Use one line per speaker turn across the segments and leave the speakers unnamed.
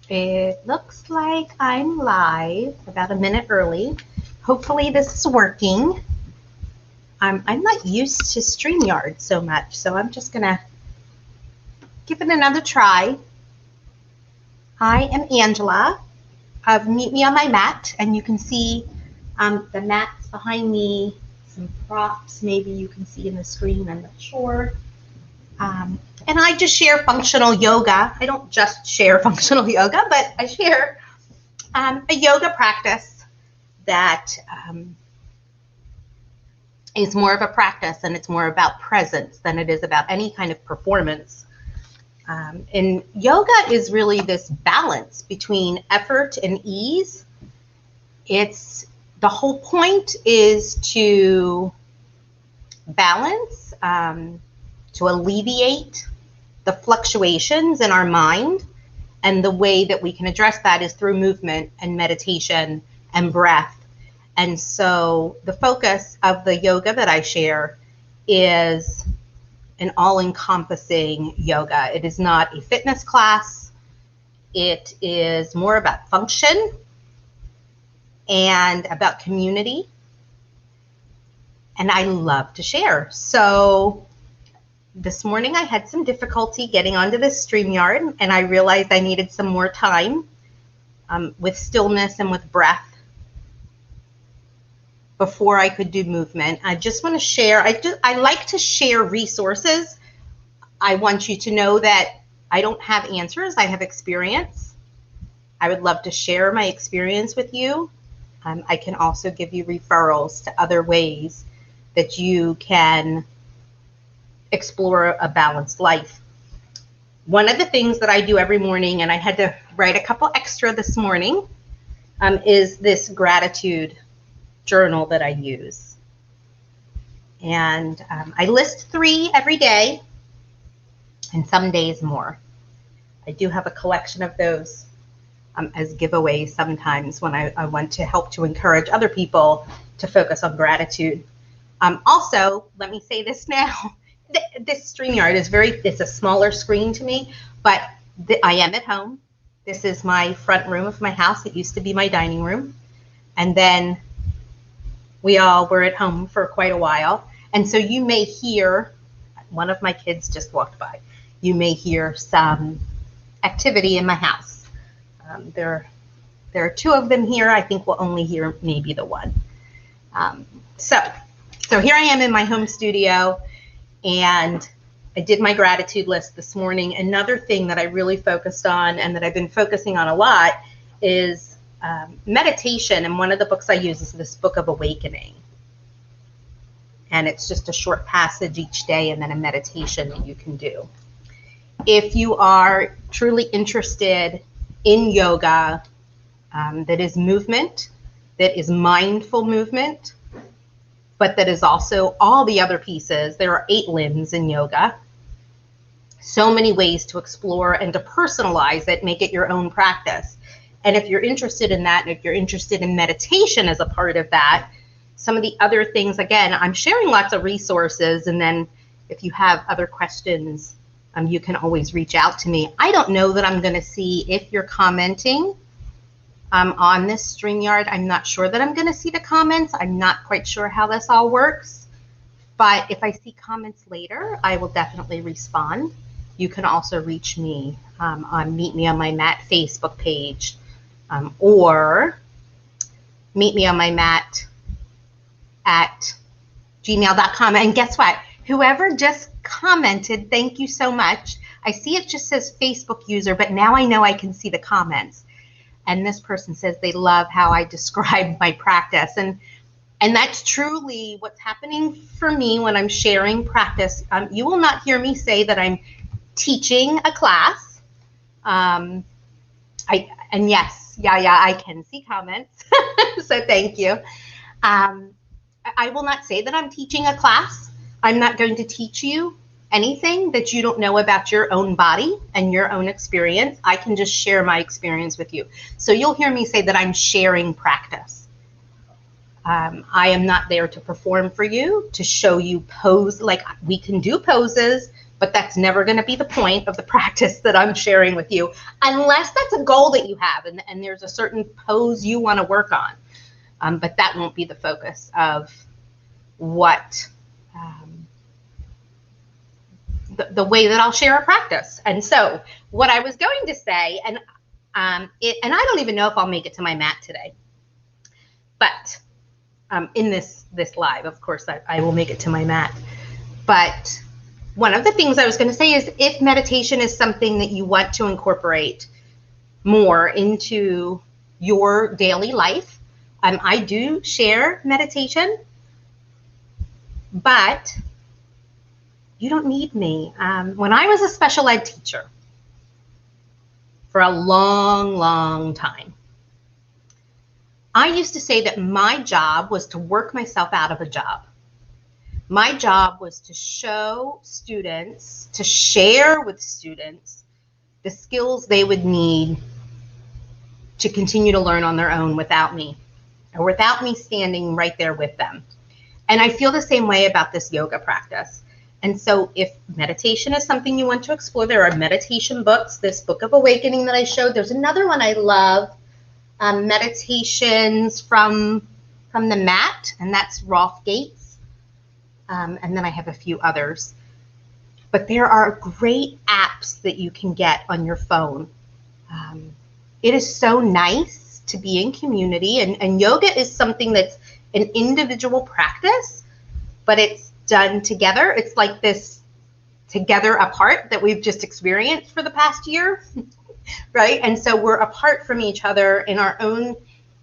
It looks like I'm live about a minute early. Hopefully this is working. I'm not used to StreamYard so much, so I'm just gonna give it another try. I am Angela of Meet Me on My Mat, and you can see the mats behind me, some props maybe you can see in the screen, I'm not sure. And I just share functional yoga. I don't just share functional yoga, but I share a yoga practice that is more of a practice, and it's more about presence than it is about any kind of performance. And yoga is really this balance between effort and ease. The whole point is to balance, to alleviate the fluctuations in our mind, and the way that we can address that is through movement and meditation and breath. And so the focus of the yoga that I share is an all-encompassing yoga. It is not a fitness class. It is more about function and about community. And I love to share. So this morning I had some difficulty getting onto this StreamYard, and I realized I needed some more time with stillness and with breath before I could do movement. I just want to share, I like to share resources. I want you to know that I don't have answers, I have experience. I would love to share my experience with you. I can also give you referrals to other ways that you can explore a balanced life. One of the things that I do every morning, and I had to write a couple extra this morning, is this gratitude journal that I use. And I list 3 every day, and some days more. I do have a collection of those as giveaways sometimes when I want to help to encourage other people to focus on gratitude. Also, let me say this now. This StreamYard is it's a smaller screen to me, but I am at home. This is my front room of my house. It used to be my dining room. And then we all were at home for quite a while. And so you may hear, one of my kids just walked by. You may hear some activity in my house. There are 2 of them here. I think we'll only hear maybe the one. So here I am in my home studio. And I did my gratitude list this morning. Another thing that I really focused on, and that I've been focusing on a lot, is meditation. And one of the books I use is this book of Awakening. And it's just a short passage each day and then a meditation that you can do. If you are truly interested in yoga, that is movement, that is mindful movement, but that is also all the other pieces. There are 8 limbs in yoga. So many ways to explore and to personalize it, make it your own practice. And if you're interested in that, and if you're interested in meditation as a part of that, some of the other things, again, I'm sharing lots of resources, and then if you have other questions, you can always reach out to me. I don't know that I'm going to see if you're commenting on this StreamYard. I'm not sure that I'm going to see the comments. I'm not quite sure how this all works. But if I see comments later, I will definitely respond. You can also reach me on Meet Me on My Mat Facebook page, or Meet Me on My Mat at gmail.com. And guess what? Whoever just commented, thank you so much. I see it just says Facebook user, but now I know I can see the comments. And this person says they love how I describe my practice. And that's truly what's happening for me when I'm sharing practice. You will not hear me say that I'm teaching a class. And yes, I can see comments. So thank you. I will not say that I'm teaching a class. I'm not going to teach you anything that you don't know about your own body and your own experience. I can just share my experience with you. So you'll hear me say that I'm sharing practice. I am not there to perform for you, to show you pose. Like, we can do poses, but that's never going to be the point of the practice that I'm sharing with you, unless that's a goal that you have and there's a certain pose you want to work on. But that won't be the focus of what the way that I'll share a practice. And so what I was going to say, and I don't even know if I'll make it to my mat today, but in this live, of course, I will make it to my mat. But one of the things I was going to say is, if meditation is something that you want to incorporate more into your daily life, I do share meditation, but you don't need me. When I was a special ed teacher for a long, long time, I used to say that my job was to work myself out of a job. My job was to show students, to share with students the skills they would need to continue to learn on their own without me, or without me standing right there with them. And I feel the same way about this yoga practice. And so if meditation is something you want to explore, there are meditation books. This Book of Awakening that I showed. There's another one I love, Meditations from the Mat, and that's Rolf Gates. And then I have a few others. But there are great apps that you can get on your phone. It is so nice to be in community, and yoga is something that's an individual practice, but it's done together. It's like this together apart that we've just experienced for the past year, right? And so we're apart from each other in our own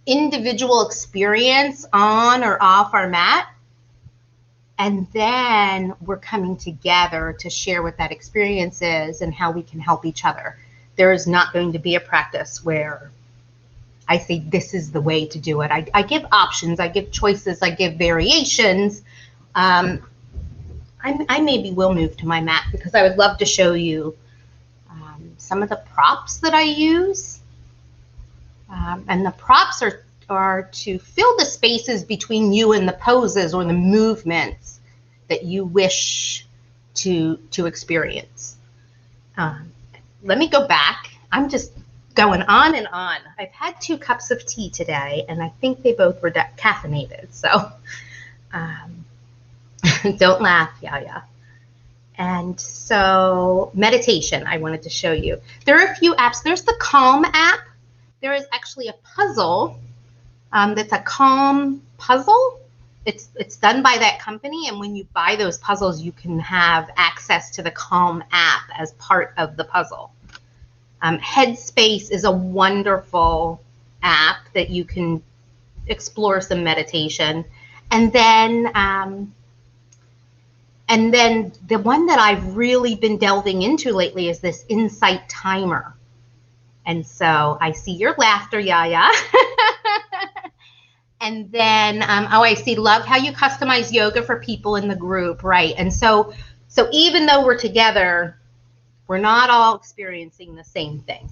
individual experience on or off our mat. And then we're coming together to share what that experience is and how we can help each other. There is not going to be a practice where I say this is the way to do it. I give options, I give choices, I give variations. I maybe will move to my mat because I would love to show you some of the props that I use. And the props are to fill the spaces between you and the poses or the movements that you wish to experience. Let me go back. I'm just going on and on. I've had 2 cups of tea today, and I think they both were caffeinated. So don't laugh, yeah. And so meditation, I wanted to show you. There are a few apps. There's the Calm app. There is actually a puzzle that's a Calm puzzle. It's done by that company, and when you buy those puzzles, you can have access to the Calm app as part of the puzzle. Headspace is a wonderful app that you can explore some meditation. And then the one that I've really been delving into lately is this Insight Timer. And so I see your laughter, Yaya. And then, I see, love how you customize yoga for people in the group, right? And so even though we're together, we're not all experiencing the same thing.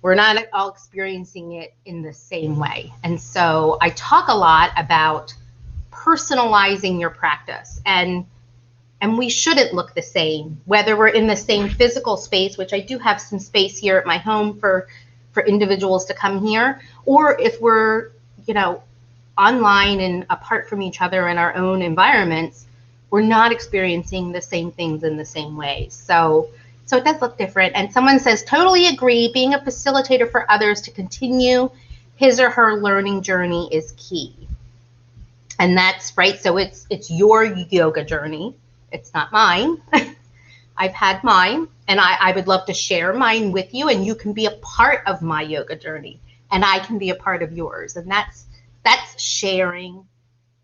We're not all experiencing it in the same way. And so I talk a lot about personalizing your practice, and we shouldn't look the same, whether we're in the same physical space, which I do have some space here at my home for individuals to come here, or if we're, online and apart from each other in our own environments, we're not experiencing the same things in the same way. So it does look different. And someone says, totally agree, being a facilitator for others to continue his or her learning journey is key. And that's right. So it's your yoga journey. It's not mine. I've had mine, and I would love to share mine with you, and you can be a part of my yoga journey, and I can be a part of yours. And that's sharing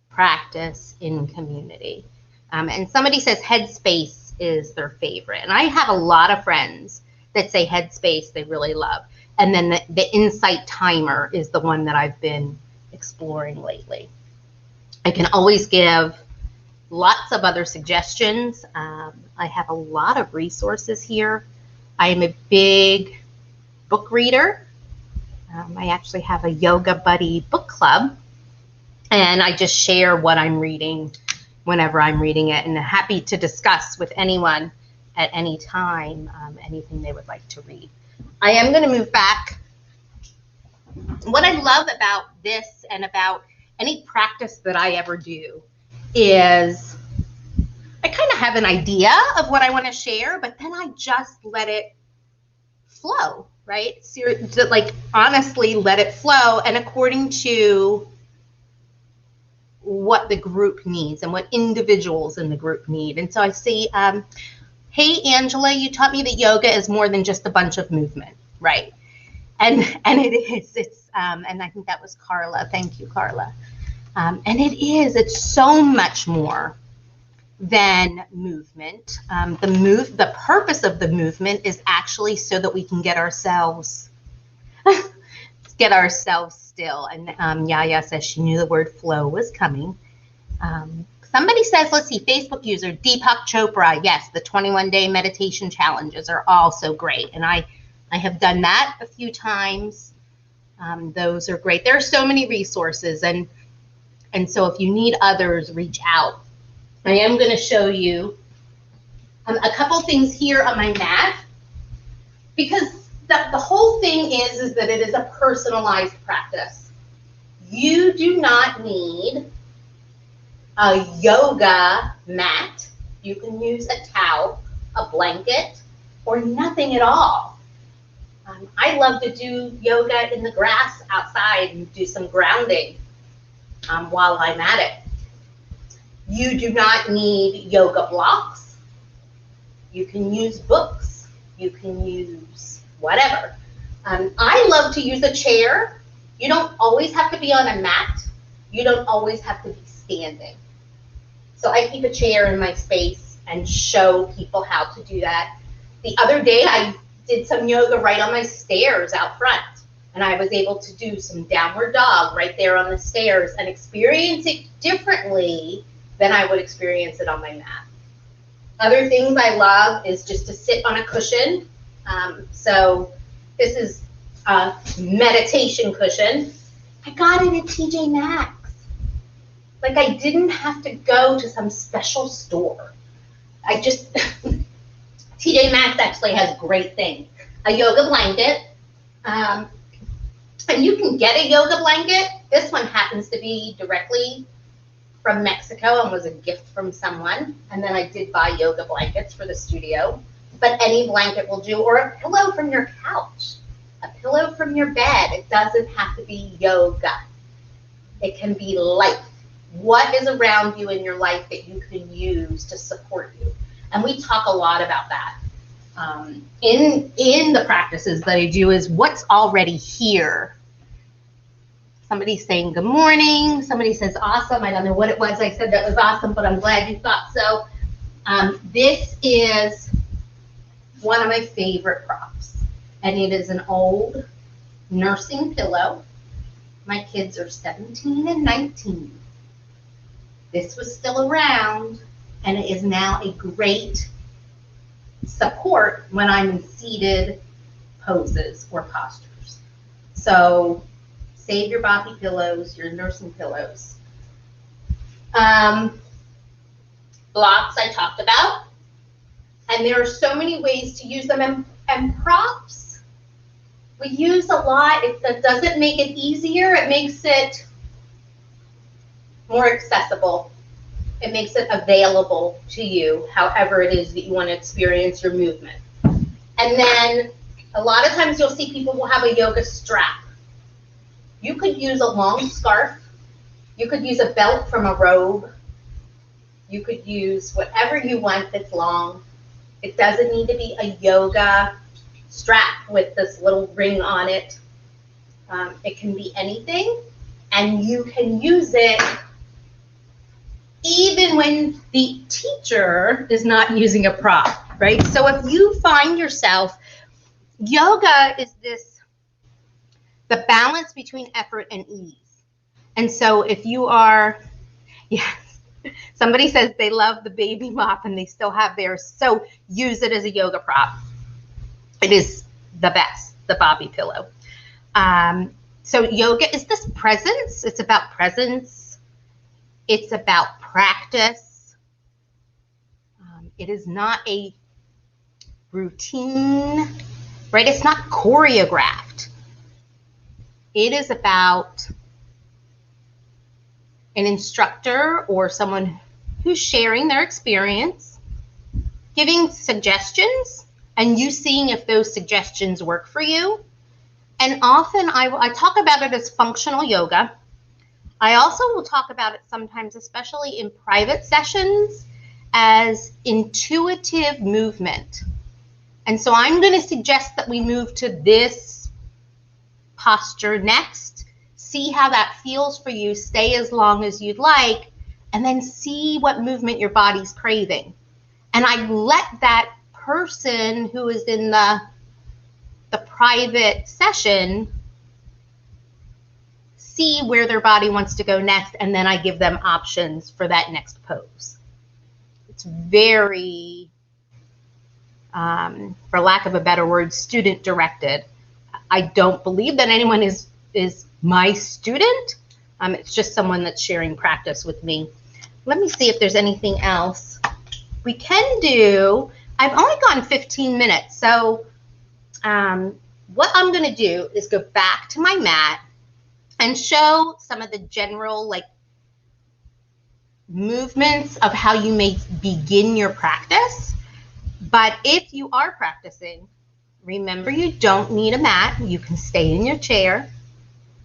practice in community. And somebody says Headspace is their favorite. And I have a lot of friends that say Headspace they really love. And then the Insight Timer is the one that I've been exploring lately. I can always give lots of other suggestions. I have a lot of resources here. I am a big book reader. I actually have a Yoga Buddy book club, and I just share what I'm reading whenever I'm reading it, and happy to discuss with anyone at any time anything they would like to read. I am going to move back. What I love about this and about any practice that I ever do is I kind of have an idea of what I want to share, but then I just let it flow, right? So, like, honestly, let it flow, and according to what the group needs and what individuals in the group need. And so I see, hey, Angela, you taught me that yoga is more than just a bunch of movement, right? And it is. It's and I think that was Carla. Thank you, Carla. And it is. It's so much more than movement. The purpose of the movement is actually so that we can get ourselves still. And Yaya says she knew the word flow was coming. Somebody says, let's see, Facebook user Deepak Chopra. Yes, the 21-day meditation challenges are also great, and I have done that a few times. Those are great. There are so many resources, and so if you need others, reach out. I am going to show you a couple things here on my mat, because the whole thing is that it is a personalized practice. You do not need a yoga mat. You can use a towel, a blanket, or nothing at all. I love to do yoga in the grass outside and do some grounding while I'm at it. You do not need yoga blocks. You can use books. You can use whatever. I love to use a chair. You don't always have to be on a mat. You don't always have to be standing. So I keep a chair in my space and show people how to do that. The other day I did some yoga right on my stairs out front, and I was able to do some downward dog right there on the stairs and experience it differently than I would experience it on my mat. Other things I love is just to sit on a cushion. So this is a meditation cushion. I got it at TJ Maxx. Like, I didn't have to go to some special store. I just, TJ Maxx actually has great things. A yoga blanket. And you can get a yoga blanket. This one happens to be directly from Mexico and was a gift from someone. And then I did buy yoga blankets for the studio. But any blanket will do, or a pillow from your couch, a pillow from your bed. It doesn't have to be yoga. It can be life. What is around you in your life that you can use to support you? And we talk a lot about that. In the practices that I do is what's already here. Somebody's saying good morning. Somebody says awesome. I don't know what it was I said that was awesome, but I'm glad you thought so. This is one of my favorite props, and it is an old nursing pillow. My kids are 17 and 19. This was still around, and it is now a great support when I'm in seated poses or postures. So save your boppy pillows, your nursing pillows. Blocks I talked about, and there are so many ways to use them. And props, we use a lot. That doesn't make it easier. It makes it more accessible. It makes it available to you, however it is that you want to experience your movement. And then a lot of times you'll see people will have a yoga strap. You could use a long scarf. You could use a belt from a robe. You could use whatever you want that's long. It doesn't need to be a yoga strap with this little ring on it. It can be anything, and you can use it even when the teacher is not using a prop, right? So if you find yourself, yoga is the balance between effort and ease. And so if you are, yes, somebody says they love the baby mop and they still have theirs, so use it as a yoga prop. It is the best, the bobby pillow. So yoga is this presence. It's about presence. It's about practice. It is not a routine, right? It's not choreographed. It is about an instructor or someone who's sharing their experience, giving suggestions, and you seeing if those suggestions work for you. And often I talk about it as functional yoga. I also will talk about it sometimes, especially in private sessions, as intuitive movement. And so I'm going to suggest that we move to this posture next. See how that feels for you. Stay as long as you'd like, and then see what movement your body's craving. And I let that person who is in the private session see where their body wants to go next, and then I give them options for that next pose. It's very, for lack of a better word, student directed. I don't believe that anyone is my student. It's just someone that's sharing practice with me. Let me see if there's anything else we can do. I've only gone 15 minutes, so what I'm going to do is go back to my mat and show some of the general movements of how you may begin your practice. But if you are practicing, remember you don't need a mat. You can stay in your chair.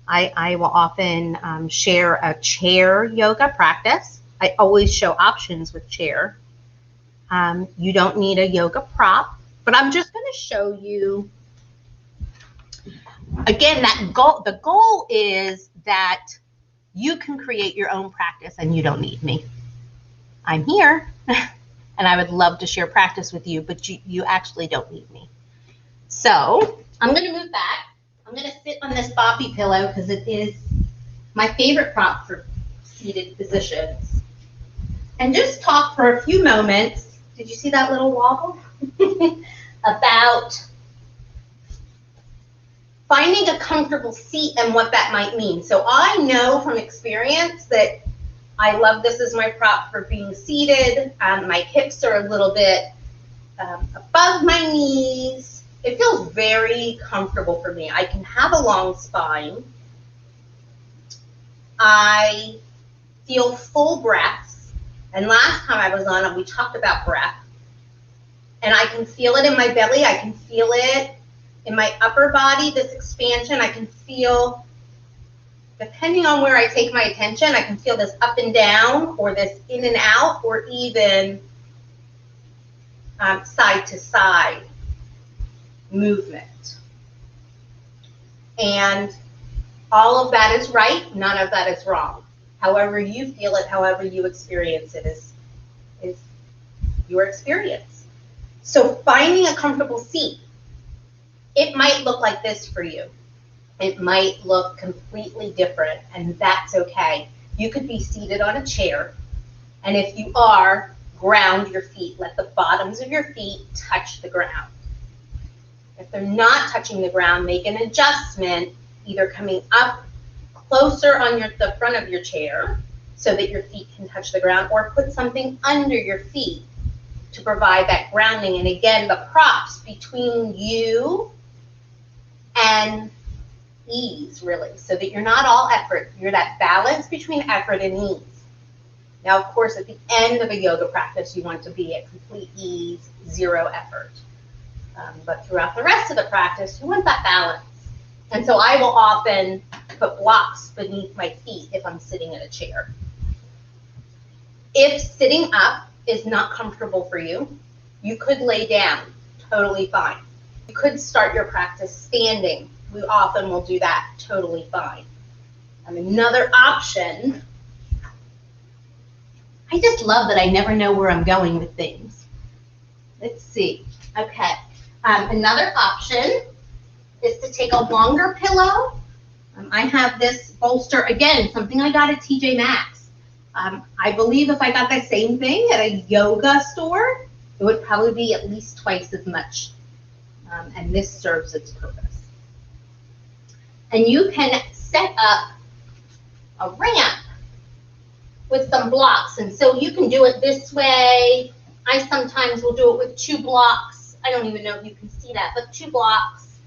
I will often share a chair yoga practice. I always show options with chair. You don't need a yoga prop, but I'm just going to show you. Again, the goal is that you can create your own practice and you don't need me. I'm here and I would love to share practice with you, but you actually don't need me. So I'm going to move back. I'm going to sit on this boppy pillow because it is my favorite prop for seated positions. And just talk for a few moments. Did you see that little wobble? About finding a comfortable seat and what that might mean. So I know from experience that I love this as my prop for being seated. My hips are a little bit above my knees. It feels very comfortable for me. I can have a long spine. I feel full breaths. And last time I was on, we talked about breath. And I can feel it in my belly. I can feel it in my upper body, this expansion. I can feel, depending on where I take my attention, I can feel this up and down, or this in and out, or even side to side movement. And all of that is right, none of that is wrong. However you feel it, however you experience it is your experience. So finding a comfortable seat, it might look like this for you. It might look completely different, and that's okay. You could be seated on a chair, and if you are, ground your feet. Let the bottoms of your feet touch the ground. If they're not touching the ground, make an adjustment, either coming up closer on the front of your chair so that your feet can touch the ground, or put something under your feet to provide that grounding. And again, the props between you and ease, really, so that you're not all effort. You're that balance between effort and ease. Now, of course, at the end of a yoga practice, you want to be at complete ease, zero effort. But throughout the rest of the practice, you want that balance. And so I will often put blocks beneath my feet if I'm sitting in a chair. If sitting up is not comfortable for you, you could lay down, totally fine. You could start your practice standing. We often will do that, totally fine. Another option, I just love that I never know where I'm going with things. Let's see. Okay. Another option is to take a longer pillow. I have this bolster, again, something I got at TJ Maxx. I believe if I got the same thing at a yoga store, it would probably be at least twice as much. And this serves its purpose. And you can set up a ramp with some blocks. And so you can do it this way. I sometimes will do it with 2 blocks. I don't even know if you can see that, but 2 blocks.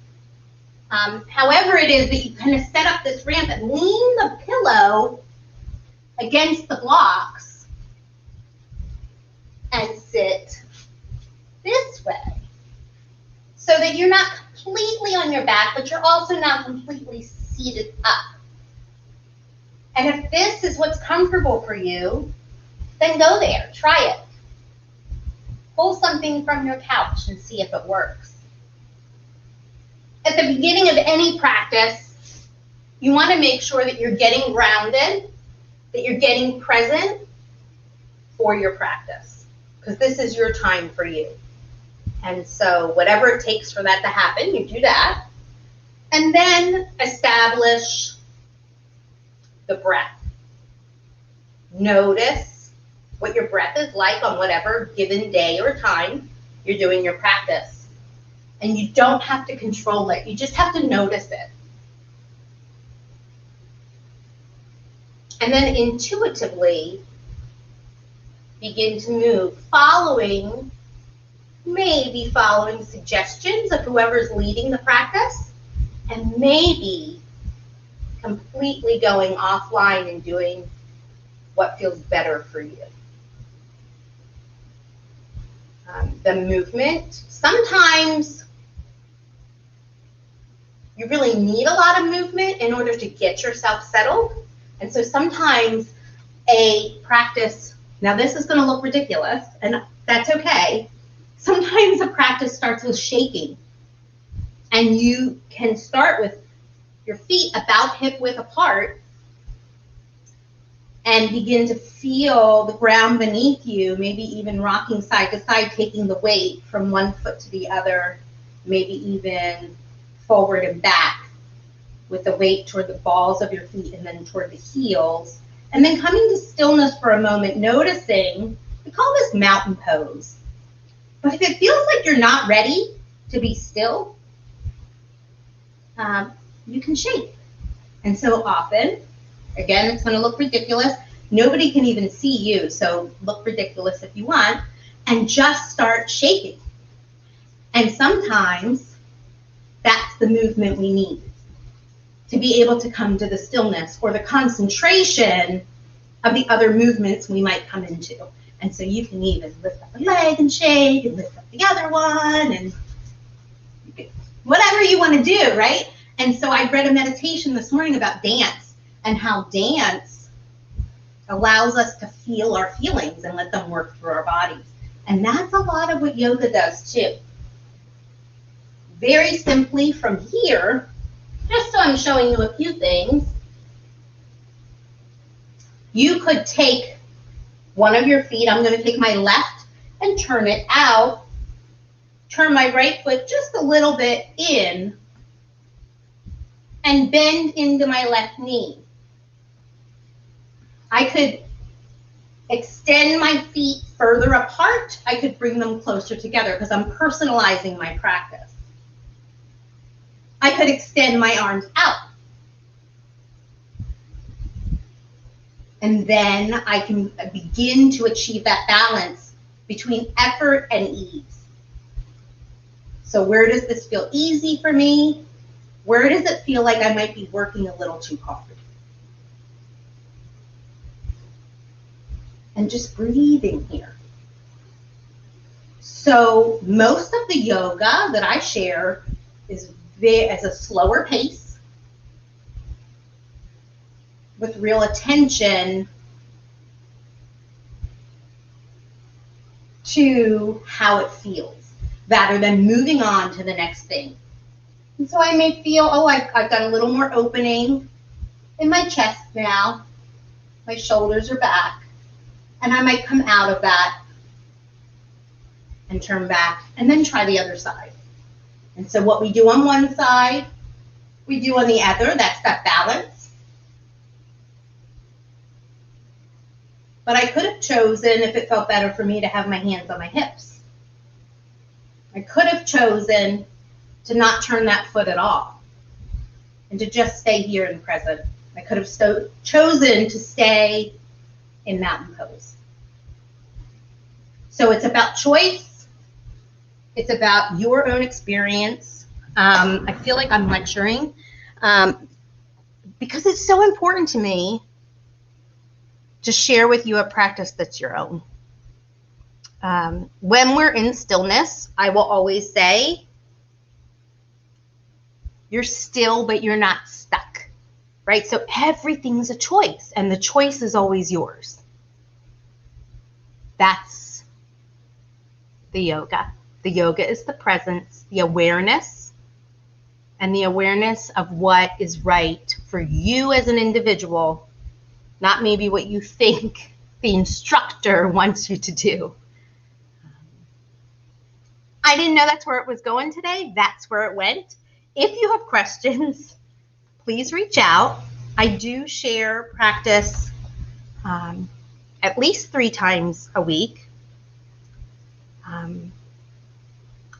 However it is that you kind of set up this ramp and lean the pillow against the blocks and sit this way so that you're not completely on your back, but you're also not completely seated up. And if this is what's comfortable for you, then go there, try it. Pull something from your couch and see if it works. At the beginning of any practice, you want to make sure that you're getting grounded, that you're getting present for your practice, because this is your time for you. And so whatever it takes for that to happen, you do that. And then establish the breath. Notice what your breath is like on whatever given day or time you're doing your practice. And you don't have to control it. You just have to notice it. And then intuitively begin to move, maybe following suggestions of whoever's leading the practice, and maybe completely going offline and doing what feels better for you. The movement, sometimes you really need a lot of movement in order to get yourself settled. And so sometimes a practice, now this is going to look ridiculous, and that's okay. Sometimes a practice starts with shaking. And you can start with your feet about hip width apart and begin to feel the ground beneath you, maybe even rocking side to side, taking the weight from one foot to the other, maybe even forward and back with the weight toward the balls of your feet and then toward the heels. And then coming to stillness for a moment, noticing, we call this mountain pose. But if it feels like you're not ready to be still, you can shake. And so often, again, it's going to look ridiculous. Nobody can even see you, so look ridiculous if you want, and just start shaking. And sometimes that's the movement we need to be able to come to the stillness or the concentration of the other movements we might come into. And so you can even lift up a leg and shake, and lift up the other one, and whatever you want to do, right? And so I read a meditation this morning about dance and how dance allows us to feel our feelings and let them work through our bodies. And that's a lot of what yoga does too. Very simply from here, just so I'm showing you a few things, you could take one of your feet, I'm going to take my left and turn it out, turn my right foot just a little bit in, and bend into my left knee. I could extend my feet further apart. I could bring them closer together because I'm personalizing my practice. I could extend my arms out. And then I can begin to achieve that balance between effort and ease. So where does this feel easy for me? Where does it feel like I might be working a little too hard? And just breathing here. So most of the yoga that I share is as a slower pace with real attention to how it feels rather than moving on to the next thing. And so I may feel, oh, I've got a little more opening in my chest now. My shoulders are back. And I might come out of that and turn back and then try the other side. And so what we do on one side, we do on the other. That's that balance. But I could have chosen, if it felt better for me, to have my hands on my hips. I could have chosen to not turn that foot at all and to just stay here in present. I could have chosen to stay in mountain pose. So it's about choice. It's about your own experience. I feel like I'm lecturing because it's so important to me to share with you a practice that's your own. When we're in stillness, I will always say, you're still, but you're not stuck, right? So everything's a choice, and the choice is always yours. That's the yoga. The yoga is the presence, the awareness, and the awareness of what is right for you as an individual, not maybe what you think the instructor wants you to do. I didn't know that's where it was going today. That's where it went. If you have questions, please reach out. I do share practice at least 3 times a week.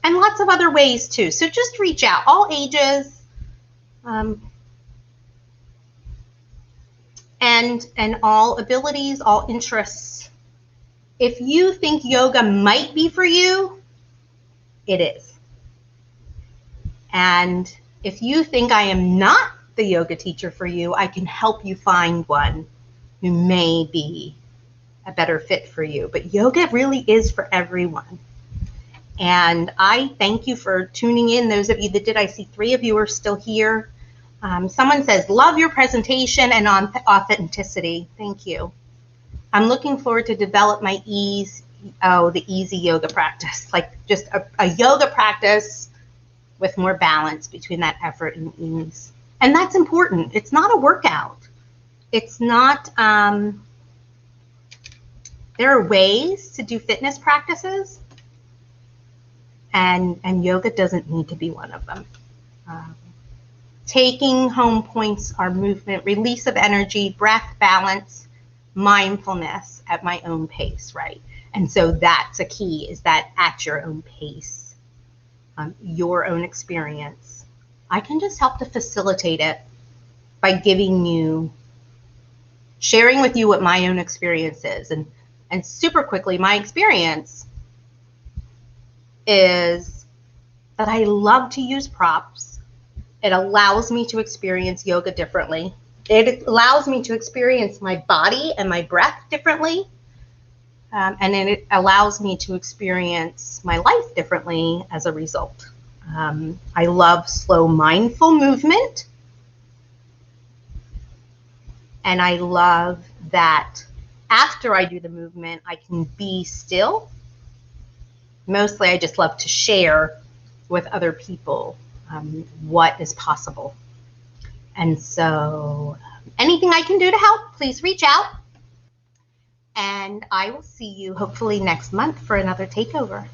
And lots of other ways too. So just reach out, all ages, and all abilities, all interests. If you think yoga might be for you, it is. And if you think I am not the yoga teacher for you, I can help you find one who may be a better fit for you. But yoga really is for everyone. And I thank you for tuning in. Those of you that did, I see 3 of you are still here. Someone says, love your presentation and authenticity. Thank you. I'm looking forward to develop my the easy yoga practice, like just a yoga practice with more balance between that effort and ease. And that's important. It's not a workout. It's not, there are ways to do fitness practices, and yoga doesn't need to be one of them. Taking home points are movement, release of energy, breath, balance, mindfulness at my own pace, right? And so that's a key, is that at your own pace, your own experience. I can just help to facilitate it by sharing with you what my own experience is. And super quickly, my experience is that I love to use props. It allows me to experience yoga differently. It allows me to experience my body and my breath differently. And then it allows me to experience my life differently as a result. I love slow, mindful movement. And I love that after I do the movement, I can be still. Mostly, I just love to share with other people what is possible. And so anything I can do to help, please reach out. And I will see you hopefully next month for another takeover.